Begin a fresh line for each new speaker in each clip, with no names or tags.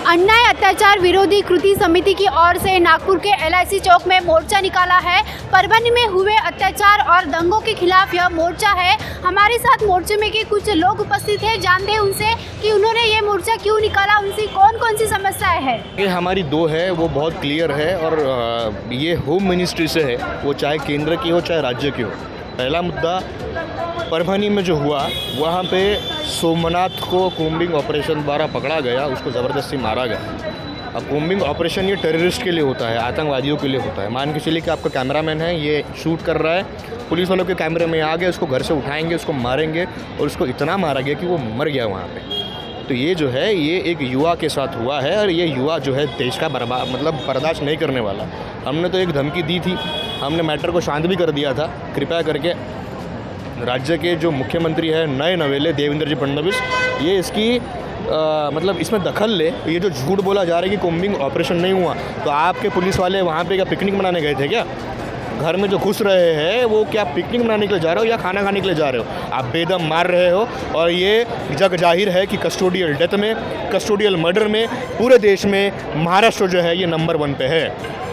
अन्याय अत्याचार विरोधी कृति समिति की ओर से नागपुर के LIC चौक में मोर्चा निकाला है। परभनी में हुए अत्याचार और दंगों के खिलाफ यह मोर्चा है। हमारे साथ मोर्चे में के कुछ लोग उपस्थित हैं, जानते हैं उनसे कि उन्होंने ये मोर्चा क्यों निकाला, उनकी कौन कौन सी समस्याएं हैं।
ये हमारी दो है वो बहुत क्लियर है और ये होम मिनिस्ट्री से है, वो चाहे केंद्र की हो चाहे राज्य की हो। पहला मुद्दा परभनी में जो हुआ, वहाँ पे सोमनाथ को कॉम्बिंग ऑपरेशन द्वारा पकड़ा गया, उसको ज़बरदस्ती मारा गया। अब कॉम्बिंग ऑपरेशन ये टेररिस्ट के लिए होता है, आतंकवादियों के लिए होता है। मान के चलिए कि आपका कैमरामैन है, ये शूट कर रहा है, पुलिस वालों के कैमरे में आ गए, उसको घर से उठाएंगे, उसको मारेंगे और उसको इतना मारा गया कि वो मर गया वहाँ पे। तो ये जो है ये एक युवा के साथ हुआ है और ये युवा जो है देश का बर्दाश्त नहीं करने वाला। हमने तो एक धमकी दी थी, हमने मैटर को शांत भी कर दिया था। कृपया करके राज्य के जो मुख्यमंत्री है नए नवेले देवेंद्र जी फडणवीस, ये इसकी इसमें दखल ले। ये जो झूठ बोला जा रहा है कि कॉम्बिंग ऑपरेशन नहीं हुआ, तो आपके पुलिस वाले वहाँ पे क्या पिकनिक मनाने गए थे क्या? घर में जो घुस रहे हैं वो क्या पिकनिक मनाने के लिए जा रहे हो या खाना खाने के लिए जा रहे हो? आप बेदम मार रहे हो और ये जग जाहिर है कि कस्टोडियल डेथ में, कस्टोडियल मर्डर में पूरे देश में महाराष्ट्र जो है ये नंबर 1 पे है।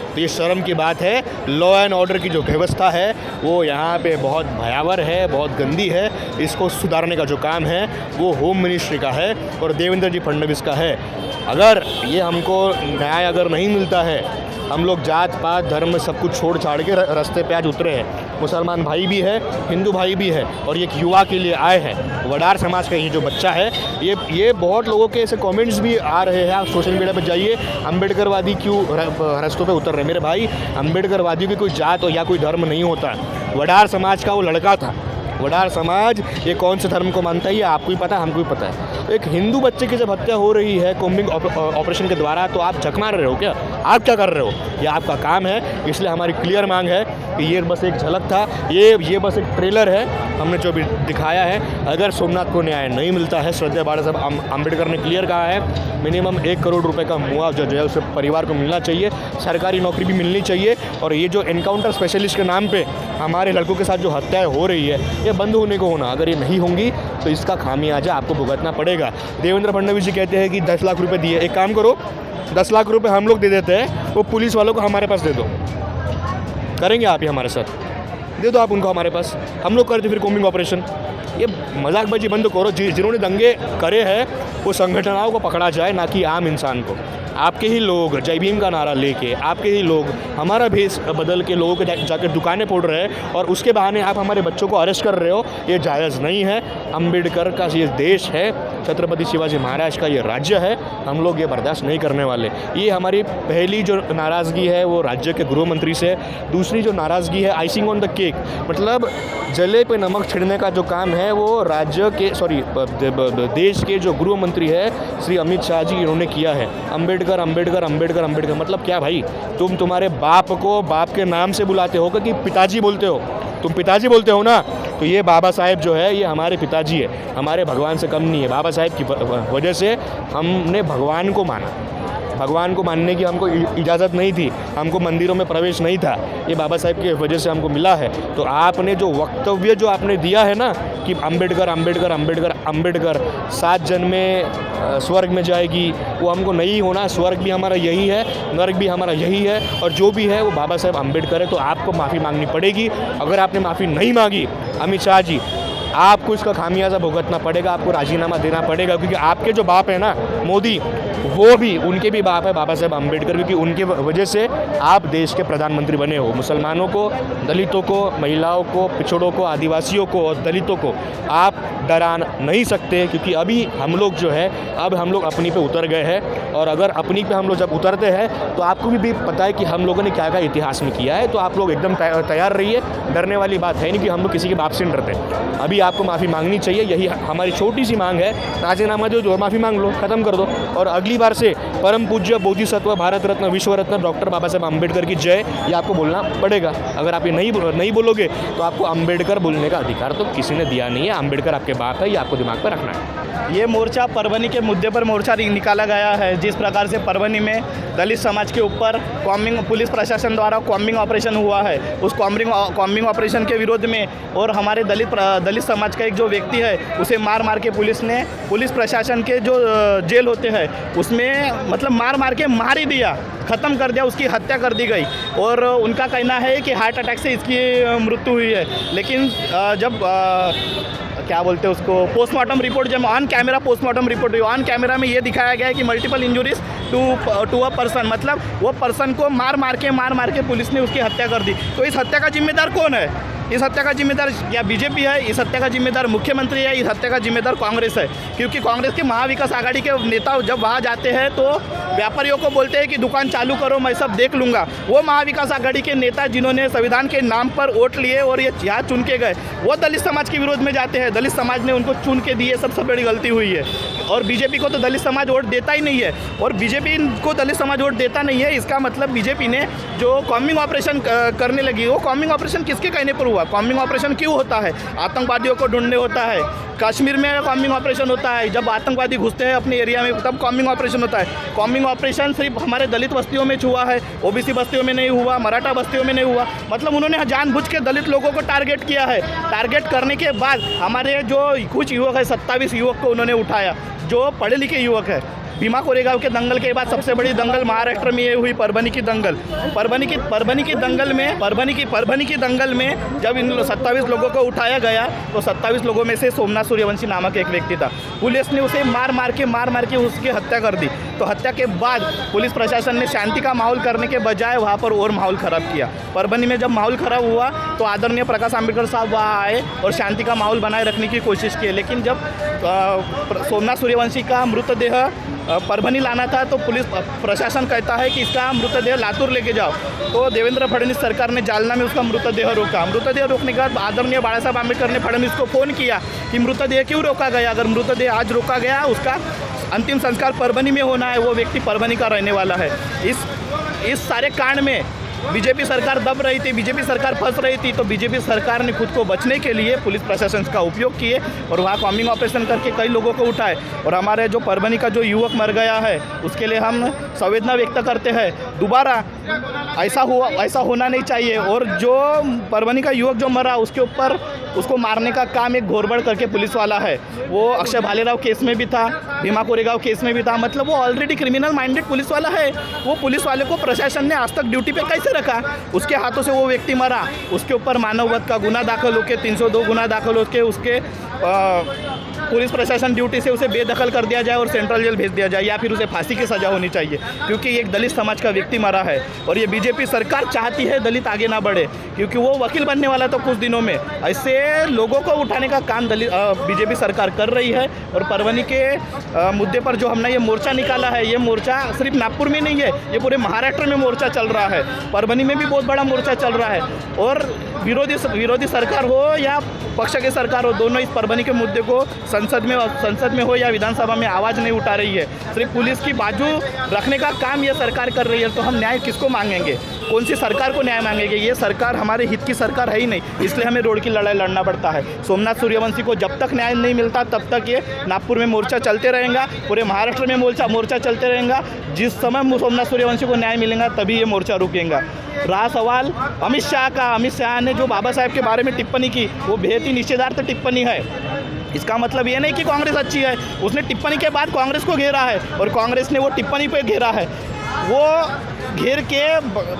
तो ये शर्म की बात है। लॉ एंड ऑर्डर की जो व्यवस्था है वो यहाँ पे बहुत भयावह है, बहुत गंदी है। इसको सुधारने का जो काम है वो होम मिनिस्ट्री का है और देवेंद्र जी फडणवीस का है। अगर ये हमको न्याय अगर नहीं मिलता है, हम लोग जात पात धर्म सब कुछ छोड़ छाड़ के रास्ते पे आज उतरे हैं। मुसलमान भाई भी है, हिंदू भाई भी है और एक युवा के लिए आए हैं। वडार समाज का ये जो बच्चा है, ये बहुत लोगों के ऐसे कमेंट्स भी आ रहे हैं। आप सोशल मीडिया पर जाइए, अम्बेडकरवादी क्यों रास्तों पे उतर रहे हैं? मेरे भाई, अम्बेडकरवादियों की कोई जात या कोई धर्म नहीं होता। वडार समाज का वो लड़का था। वडार समाज ये कौन से धर्म को मानता है ये आपको ही पता है, हमको भी पता है। एक हिंदू बच्चे की जब हत्या हो रही है कॉम्बिंग ऑपरेशन के द्वारा, तो आप झक मार रहे हो क्या? आप क्या कर रहे हो? ये आपका काम है। इसलिए हमारी क्लियर मांग है कि ये बस एक झलक था, ये बस एक ट्रेलर है हमने जो भी दिखाया है। अगर सोमनाथ को न्याय नहीं मिलता है, श्रद्धेय बाबा साहब अम्बेडकर ने क्लियर कहा है, मिनिमम 1 करोड़ रुपए का मुआवजा जो है उसे परिवार को मिलना चाहिए, सरकारी नौकरी भी मिलनी चाहिए। और ये जो एनकाउंटर स्पेशलिस्ट के नाम पे हमारे लड़कों के साथ जो हत्याएं हो रही है, ये बंद होने को होना। अगर ये नहीं होंगी तो इसका खामियाजा आपको भुगतना पड़ेगा। देवेंद्र फडणवीस जी कहते हैं कि 10 लाख रुपए दिए। एक काम करो, 10 लाख रुपए हम लोग दे देते हैं, वो पुलिस वालों को हमारे पास दे दो। करेंगे आप ही हमारे साथ? दे दो आप उनको हमारे पास, हम लोग करते फिर कॉम्बिंग ऑपरेशन। ये मजाकबाजी बंद करो। जिन्होंने दंगे करे हैं वो संगठनों को पकड़ा जाए, ना कि आम इंसान को। आपके ही लोग जय भीम का नारा लेके, आपके ही लोग हमारा भेष बदल के लोगों के जाकर दुकानें फोड़ रहे हैं और उसके बहाने आप हमारे बच्चों को अरेस्ट कर रहे हो। ये जायज़ नहीं है। अम्बेडकर का ये देश है, छत्रपति शिवाजी महाराज का ये राज्य है, हम लोग ये बर्दाश्त नहीं करने वाले। ये हमारी पहली जो नाराज़गी है वो राज्य के गृह मंत्री से। दूसरी जो नाराज़गी है आइसिंग ऑन द केक, मतलब जले पे नमक छिड़ने का जो काम है वो राज्य के देश के जो गृह मंत्री है श्री अमित शाह जी, इन्होंने किया है। अम्बेडकर अम्बेडकर अम्बेडकर अम्बेडकर मतलब क्या भाई? तुम तुम्हारे बाप को बाप के नाम से बुलाते हो कि पिताजी बोलते हो? तुम पिताजी बोलते हो ना? तो ये बाबा साहेब जो है ये हमारे पिताजी है, हमारे भगवान से कम नहीं है। बाबा साहेब की वजह से हमने भगवान को माना। भगवान को मानने की हमको इजाज़त नहीं थी, हमको मंदिरों में प्रवेश नहीं था, ये बाबा साहेब की वजह से हमको मिला है। तो आपने जो वक्तव्य जो आपने दिया है ना कि अम्बेडकर अम्बेडकर अम्बेडकर अम्बेडकर 7 जन्म में स्वर्ग में जाएगी, वो हमको नहीं होना। स्वर्ग भी हमारा यही है, नरक भी हमारा यही है और जो भी है वो बाबा साहेब अम्बेडकर है। तो आपको माफ़ी मांगनी पड़ेगी। अगर आपने माफ़ी नहीं मांगी अमित शाह जी, आपको इसका खामियाजा भुगतना पड़ेगा, आपको राजीनामा देना पड़ेगा। क्योंकि आपके जो बाप है ना मोदी, वो भी उनके भी बाप है बाबा साहेब अम्बेडकर, क्योंकि उनके वजह से आप देश के प्रधानमंत्री बने हो। मुसलमानों को, दलितों को, महिलाओं को, पिछड़ों को, आदिवासियों को और दलितों को आप डरा नहीं सकते, क्योंकि अभी हम लोग जो है अब हम लोग अपनी पे उतर गए हैं। और अगर अपनी पे हम लोग जब उतरते हैं तो आपको भी पता है कि हम लोगों ने क्या क्या इतिहास में किया है। तो आप लोग एकदम तैयार रहिए, डरने वाली बात है नहीं कि हम लोग किसी के बाप से नहीं डरते। अभी आपको माफ़ी मांगनी चाहिए, यही हमारी छोटी सी मांग है। राजीनामा दो और माफ़ी मांग लो, ख़त्म कर दो। और अगली बार से परम पूज्य बोधिसत्व भारत रत्न विश्व रत्न डॉक्टर बाबा साहेब अम्बेडकर की जय, ये आपको बोलना पड़ेगा। अगर आप ये नहीं बोलोगे तो आपको अम्बेडकर बोलने का अधिकार तो किसी ने दिया नहीं है। अम्बेडकर आपके बाप है, ये आपको दिमाग पर रखना है।
ये मोर्चा परभनी के मुद्दे पर मोर्चा निकाला गया है। जिस प्रकार से परभनी में दलित समाज के ऊपर कॉम्बिंग पुलिस प्रशासन द्वारा कॉम्बिंग ऑपरेशन हुआ है। उस कॉम्बिंग ऑपरेशन के विरोध में और हमारे दलित समाज का एक जो व्यक्ति है उसे मार के पुलिस प्रशासन के जो जेल होते हैं उसमें मतलब मार के मार ही दिया, ख़त्म कर दिया, उसकी हत्या कर दी गई। और उनका कहना है कि हार्ट अटैक से इसकी मृत्यु हुई है। लेकिन जब क्या बोलते हैं उसको पोस्टमार्टम रिपोर्ट, जब ऑन कैमरा पोस्टमार्टम रिपोर्ट हुई, ऑन कैमरा में ये दिखाया गया है कि multiple injuries to a person, मतलब वो पर्सन को मार के पुलिस ने उसकी हत्या कर दी। तो इस हत्या का जिम्मेदार कौन है? इस हत्या का जिम्मेदार या बीजेपी है, इस हत्या का जिम्मेदार मुख्यमंत्री है, इस हत्या का जिम्मेदार कांग्रेस है। क्योंकि कांग्रेस के महाविकास आघाड़ी के नेता जब वहाँ जाते हैं तो व्यापारियों को बोलते हैं कि दुकान चालू करो, मैं सब देख लूँगा। वो महाविकास आघाड़ी के नेता जिन्होंने संविधान के नाम पर वोट लिए और ये यहाँ चुन के गए, वो दलित समाज के विरोध में जाते हैं। दलित समाज ने उनको चुन के दिए, सबसे बड़ी गलती हुई है। और बीजेपी को तो दलित समाज वोट देता ही नहीं है, और बीजेपी को दलित समाज वोट देता नहीं है। इसका मतलब बीजेपी ने जो कॉम्बिंग ऑपरेशन करने लगी, वो कॉम्बिंग ऑपरेशन किसके कहने पर हुआ? कॉम्बिंग ऑपरेशन क्यों होता है? आतंकवादियों को ढूंढने होता है। कश्मीर में कॉम्बिंग ऑपरेशन होता है, जब आतंकवादी घुसते हैं अपने एरिया में तब कॉम्बिंग ऑपरेशन होता है। कॉम्बिंग ऑपरेशन सिर्फ हमारे दलित बस्तियों में हुआ है, ओबीसी बस्तियों में नहीं हुआ, मराठा बस्तियों में नहीं हुआ। मतलब उन्होंने जानबूझ के दलित लोगों को टारगेट किया है। टारगेट करने के बाद हमारे जो कुछ युवक है, 27 युवक को उन्होंने उठाया, जो पढ़े लिखे युवक है। भीमा कोरेगांव के दंगल के बाद सबसे बड़ी दंगल महाराष्ट्र में ये हुई, परभनी की दंगल। परभनी की दंगल में जब इन 27 लोगों को उठाया गया तो 27 लोगों में से सोमनाथ सूर्यवंशी नामक एक व्यक्ति था। पुलिस ने उसे मार के उसकी हत्या कर दी। तो हत्या के बाद पुलिस प्रशासन ने शांति का माहौल करने के बजाय वहाँ पर और माहौल ख़राब किया। परभनी में जब माहौल ख़राब हुआ तो आदरणीय प्रकाश आंबेडकर साहब वहाँ आए और शांति का माहौल बनाए रखने की कोशिश की। लेकिन जब सोमनाथ सूर्यवंशी का मृतदेह परभनी लाना था तो पुलिस प्रशासन कहता है कि इसका मृतदेह लातूर लेके जाओ। तो देवेंद्र फडणवीस सरकार ने जालना में उसका मृतदेह रोका। मृतदेह रोकने के बाद आदरणीय बाला साहब आंबेडकर ने फडणवीस को फ़ोन किया कि मृतदेह क्यों रोका गया? अगर मृतदेह आज रोका गया, उसका अंतिम संस्कार परभनी में होना है, वो व्यक्ति परभनी का रहने वाला है। इस सारे कांड में बीजेपी सरकार दब रही थी, बीजेपी सरकार फंस रही थी। तो बीजेपी सरकार ने खुद को बचने के लिए पुलिस प्रशासन का उपयोग किए और वहाँ कॉम्बिंग ऑपरेशन करके कई लोगों को उठाए। और हमारे जो परभनी का जो युवक मर गया है उसके लिए हम संवेदना व्यक्त करते हैं। दोबारा ऐसा होना नहीं चाहिए। और जो परभनी का युवक जो मरा उसके ऊपर उसको मारने का काम एक घोरबड़ करके पुलिस वाला है। वो अक्षय भालेराव केस में भी था, भीमा कोरेगांव केस में भी था। मतलब वो ऑलरेडी क्रिमिनल माइंडेड पुलिस वाला है। वो पुलिस वाले को प्रशासन ने आज तक ड्यूटी पे कैसे रखा? उसके हाथों से वो व्यक्ति मरा, उसके ऊपर मानववध का गुना दाखिल होकर 302 गुना दाखिल होकर उसके पुलिस प्रशासन ड्यूटी से उसे बेदखल कर दिया जाए और सेंट्रल जेल भेज दिया जाए, या फिर उसे फांसी की सज़ा होनी चाहिए। क्योंकि एक दलित समाज का व्यक्ति मरा है और ये बीजेपी सरकार चाहती है दलित आगे ना बढ़े, क्योंकि वो वकील बनने वाला तो कुछ दिनों में। ऐसे लोगों को उठाने का काम बीजेपी सरकार कर रही है। और परभनी के मुद्दे पर जो हमने ये मोर्चा निकाला है, ये मोर्चा सिर्फ नागपुर में नहीं है, ये पूरे महाराष्ट्र में मोर्चा चल रहा है। परभनी में भी बहुत बड़ा मोर्चा चल रहा है। और विरोधी सरकार हो या पक्ष की सरकार हो, दोनों इस परभनी के मुद्दे को संसद में हो या विधानसभा में आवाज़ नहीं उठा रही है। सिर्फ पुलिस की बाजू रखने का काम ये सरकार कर रही है। तो हम न्याय किसको मांगेंगे? कौन सी सरकार को न्याय मांगेंगे? ये सरकार हमारे हित की सरकार है ही नहीं, इसलिए हमें रोड की लड़ाई लड़ना पड़ता है। सोमनाथ सूर्यवंशी को जब तक न्याय नहीं मिलता तब तक ये नागपुर में मोर्चा चलते रहेगा, पूरे महाराष्ट्र में मोर्चा चलते रहेगा। जिस समय सोमनाथ सूर्यवंशी को न्याय मिलेगा तभी ये मोर्चा रुकेगा। रहा सवाल अमित शाह का, अमित शाह ने जो बाबा साहेब के बारे में टिप्पणी की वो बेहद ही निषेधार्थ टिप्पणी है। इसका मतलब ये नहीं कि कांग्रेस अच्छी है। उसने टिप्पणी के बाद कांग्रेस को घेरा है और कांग्रेस ने वो टिप्पणी पे घेरा है। वो घेर के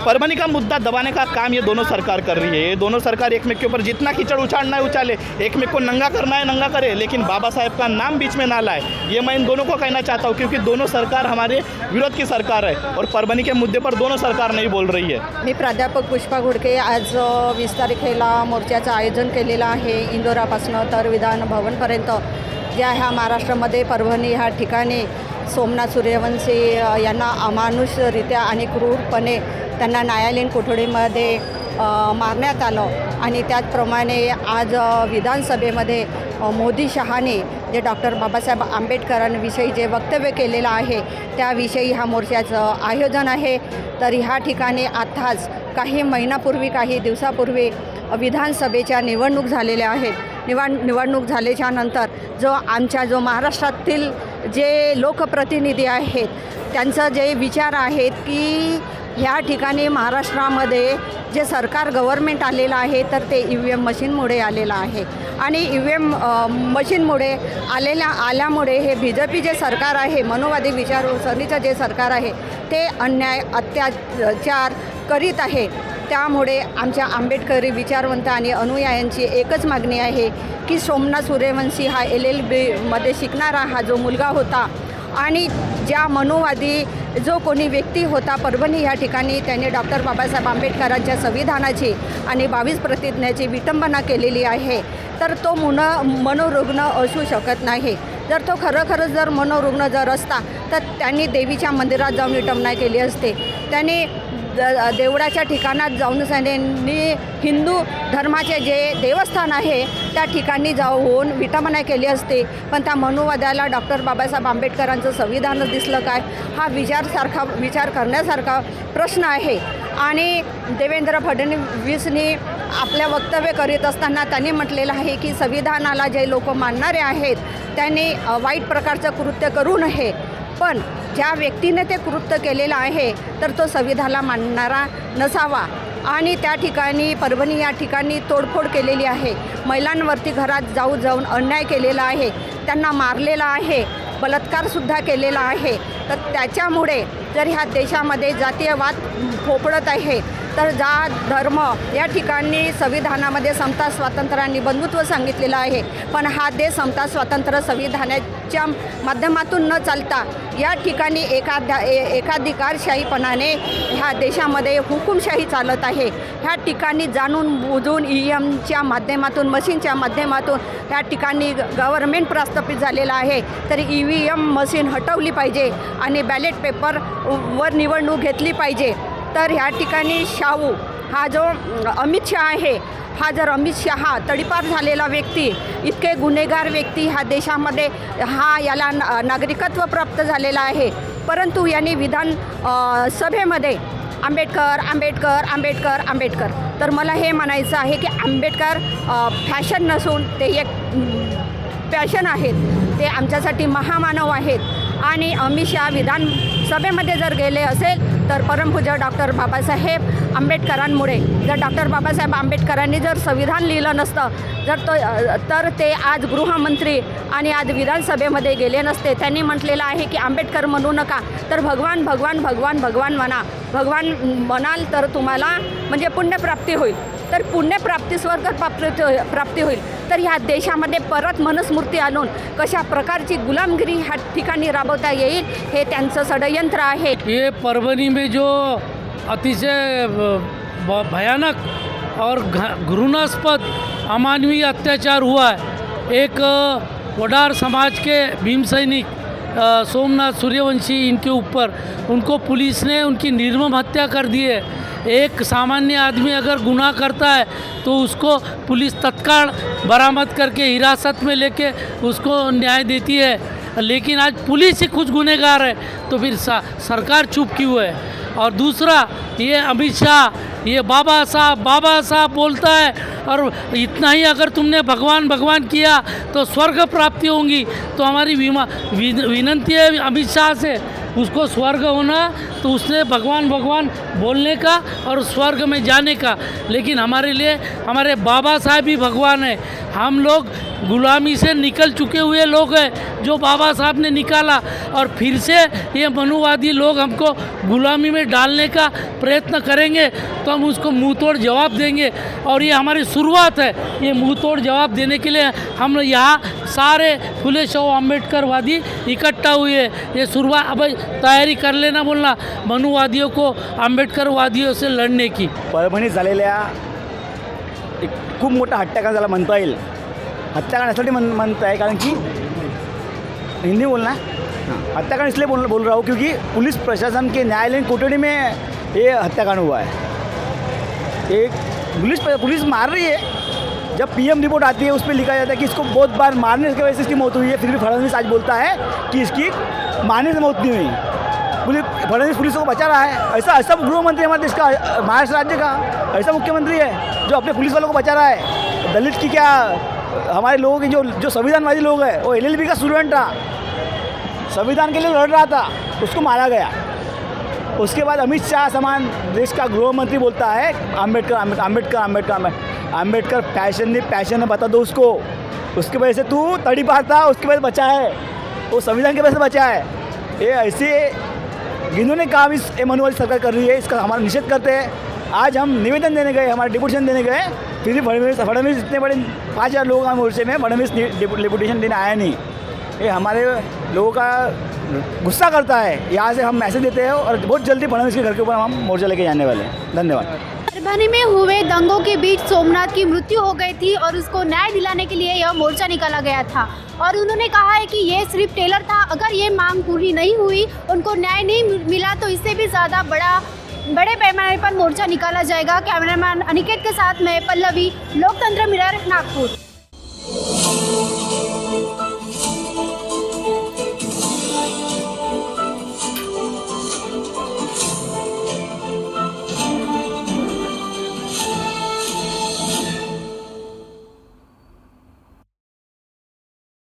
परभनी का मुद्दा दबाने का काम ये दोनों सरकार कर रही है। ये दोनों सरकार एक में के ऊपर जितना कीचड़ उछालना है उछाले, एक में को नंगा करना है नंगा करे, लेकिन बाबा साहेब का नाम बीच में ना लाए। ये मैं इन दोनों को कहना चाहता हूँ, क्योंकि दोनों सरकार हमारे विरोध की सरकार है और परभनी के मुद्दे पर दोनों सरकार नहीं बोल रही है।
मी प्राध्यापक पुष्पा घोडके आज 20 तारखेला मोर्चाचं आयोजन केलेलं आहे। इंदोरापासून तर विधान भवनपर्यंत ज्या ह्या महाराष्ट्रामध्ये परभणी ह्या ठिकाणी सोमनाथ सूर्यवंशी यांना अमानुषरित्या आणि क्रूरपणे त्यांना न्यायालयीन कोठडीमध्ये मारण्यात आलं। आणि त्याचप्रमाणे आज विधानसभेमध्ये मोदी शहाने जे डॉक्टर बाबासाहेब आंबेडकरांविषयी जे वक्तव्य केलेलं आहे त्याविषयी हा मोर्चाचं आयोजन आहे। तर ह्या ठिकाणी आताच काही महिन्यापूर्वी काही दिवसापूर्वी विधानसभेच्या निवडणूक झालेल्या आहेत। निवडणूक झाल्याच्या नंतर जो महाराष्ट्रातील जे लोकप्रतिनिधी आहेत त्यांचं जे विचार आहेत की ह्या ठिकाणी महाराष्ट्रामध्ये जे सरकार गव्हर्मेंट आलेलं आहे तर ते EVM मशीनमुळे आलेलं आहे आणि EVM मशीनमुळे आल्यामुळे हे BJP जे सरकार आहे, मनोवादी विचारसरणीचं जे सरकार आहे ते अन्याय अत्याचार करीत आहे. त्यामुळे आमच्या आंबेडकरी विचारवंत आणि अनुयायांची एकच मागणी आहे की सोमनाथ सूर्यवंशी हा LLB मध्ये शिकणारा हा जो मुलगा होता आणि ज्या मनोवादी जो कोणी व्यक्ती होता परभणी या ठिकाणी त्याने डॉक्टर बाबासाहेब आंबेडकरांच्या संविधानाची आणि 22 प्रतिज्ञाची विटंबना केलेली आहे, तर तो मनोरुग्ण असू शकत नाही. जर तो खरंच जर मनोरुग्ण जर असता तर त्यांनी देवीच्या मंदिरात जाऊन विटंबना केली असते. त्यांनी देवळाच्या ठिकाणात जाऊन त्यांनी हिंदू धर्माचे जे देवस्थान आहे त्या ठिकाणी जाऊन विटंबना केली असते. पण त्या मनोवाद्याला डॉक्टर बाबासाहेब आंबेडकरांचं संविधान दिसलं काय? हा विचार करण्यासारखा प्रश्न आहे. आणि देवेंद्र फडणवीसनी आपल्या वक्तव्य करीत असताना त्यांनी म्हटलेलं आहे की संविधानाला जे लोक मानणारे आहेत त्यांनी वाईट प्रकारचं कृत्य करू नये, पण ज्या व्यक्तीने ते कृत्य केलेलं आहे तर तो संविधानाला मानणारा नसावा. आणि त्या ठिकाणी परभणी या ठिकाणी तोडफोड केलेली आहे, महिलांवरती घरात जाऊन अन्याय केलेला आहे, त्यांना मारलेला आहे, बलात्कारसुद्धा केलेला आहे. तर त्याच्यामुळे जर ह्या देशामध्ये जातीयवाद फोफडत आहे तर जात धर्म या ठिकाणी संविधानामध्ये समता स्वातंत्र्य आणि बंधुत्व सांगितलेलं आहे, पण हा देश समता स्वातंत्र्य संविधानाच्या माध्यमातून न चालता या ठिकाणी एकाधिकारशाहीपणाने ह्या देशामध्ये हुकुमशाही चालत आहे. ह्या ठिकाणी जाणून बुजून EVMच्या माध्यमातून मशीनच्या माध्यमातून ह्या ठिकाणी गव्हर्मेंट प्रस्थापित झालेलं आहे. तर EVM मशीन हटवली पाहिजे आणि बॅलेट पेपरवर निवडणूक घेतली पाहिजे. तर ह्या ठिकाणी शाहू हा जो अमित शहा आहे, हा जर अमित शहा तडीपार झालेला व्यक्ती, इतके गुन्हेगार व्यक्ती ह्या देशामध्ये याला नागरिकत्व प्राप्त झालेलं आहे, परंतु यांनी विधान सभेमध्ये आंबेडकर आंबेडकर आंबेडकर आंबेडकर. तर मला हे म्हणायचं आहे की आंबेडकर फॅशन नसून ते एक पॅशन आहेत, ते आमच्यासाठी महामानव आहेत. आणि अमित शहा विधानसभेमध्ये जर गेले असेल तर परमपूज्य डॉक्टर बाबासाहेब आंबेडकरांमुळे, जर डॉक्टर बाबासाहेब आंबेडकरांनी जर संविधान लिहिलं नसतं तर ते आज गृहमंत्री आणि आज विधानसभेमध्ये गेले नसते. त्यांनी म्हटलेलं आहे की आंबेडकर म्हणू नका, तर भगवान भगवान भगवान भगवान म्हणा. भगवान म्हणाल तर तुम्हाला म्हणजे पुण्यप्राप्ती होईल, तर पुण्यप्राप्ती स्वर्ग प्राप्ती होईल. तर ह्या देशामध्ये परत मनुस्मृती आणून कशा प्रकारची गुलामगिरी ह्या ठिकाणी राबवता येईल हे त्यांचं षडयंत्र आहे.
ये परभणी में जो अतिशय भयानक और घृणास्पद अमानवीय अत्याचार हुआ है, एक वडार समाज के भीम सैनिक सोमनाथ सूर्यवंशी इनके ऊपर, उनको पुलिस ने उनकी निर्मम हत्या कर दी है. एक सामान्य आदमी अगर गुनाह करता है तो उसको पुलिस तत्काल बरामद करके हिरासत में लेके उसको न्याय देती है, लेकिन आज पुलिस ही कुछ गुनहगार है तो फिर सरकार चुप क्यों है. और दूसरा, ये अमित शाह ये बाबा साहब बोलता है, और इतना ही अगर तुमने भगवान भगवान किया तो स्वर्ग प्राप्ति होंगी. तो हमारी विनंती है अमित शाह से, उसको स्वर्ग होना तो उसने भगवान भगवान बोलने का और स्वर्ग में जाने का. लेकिन हमारे लिए हमारे बाबा साहब ही भगवान है. हम लोग गुलामी से निकल चुके हुए लोग हैं जो बाबा साहब ने निकाला, और फिर से ये मनुवादी लोग हमको गुलामी में डालने का प्रयत्न करेंगे तो हम उसको मुंह तोड़ जवाब देंगे. और ये हमारी शुरुआत है, ये मुंह तोड़ जवाब देने के लिए हम यहाँ सारे फुले शाहू आम्बेडकरवादी इकट्ठा हुए. ये शुरुआत, अब तयारी कर लेना बोलना मनुवादियों को आंबेडकरवादियों से लढणे की.
परभणीत झालेल्या एक खूप मोठा हत्याकांड झाला म्हणता येईल. हत्याकांड यासाठी म्हणता है कारण कि हिंदी बोलना हत्याकांड इसलिए बोल रहा हूँ क्योंकि पुलिस प्रशासन के न्यायालयीन कोठडी में ये हत्याकांड हुआ है. एक पुलिस मार रही है, जब PM रिपोर्ट आती है उस पर लिखा जाता है कि इसको बहुत बार मारने की वजह से इसकी मौत हुई है. फिर भी फडणवीस आज बोलता है कि इसकी मारने से मौत नहीं हुई. फडणवीस पुलिसों को बचा रहा है. ऐसा गृहमंत्री हमारे देश का, महाराष्ट्र राज्य का ऐसा मुख्यमंत्री है जो अपने पुलिस वालों को बचा रहा है. दलित की क्या, हमारे लोगों की जो संविधानवादी लोग हैं वो LLB का स्टूडेंट था, संविधान के लिए लड़ रहा था, उसको मारा गया। उसके बाद अमित शाह समान देश का गृह मंत्री बोलता है अम्बेडकर पैशन है, बता दो उसको। उसकी वजह से तू तड़ी पार था, उसकी वजह से बचा है, वो संविधान की वजह से बचा है। ये ऐसे जिन्होंने काम इस एमएनयू वाली सरकार कर रही है, इसका हमारा निषेध करते हैं। आज हम निवेदन देने गए, हमारा डिपुटेशन देने गए, फिर भी फडणवीस इतने बड़े 5000 लोग हैं मोर्चे में, फडणवीस डिपुटेशन देने आया नहीं। ये हमारे लोगों का गुस्सा करता है। यहाँ से हम मैसेज देते हैं और बहुत जल्दी फडणवीस के घर के ऊपर हम मोर्चा लेके जाने वाले हैं। धन्यवाद।
परभनी में हुए दंगों के बीच सोमनाथ की मृत्यु हो गई थी और उसको न्याय दिलाने के लिए यह मोर्चा निकाला गया था और उन्होंने कहा है कि ये सिर्फ टेलर था। अगर ये मांग पूरी नहीं हुई, उनको न्याय नहीं मिला तो इससे भी ज़्यादा बड़े पैमाने पर मोर्चा निकाला जाएगा। कैमरामैन अनिकेत के साथ मैं पल्लवी, लोकतंत्र मिरर, नागपुर।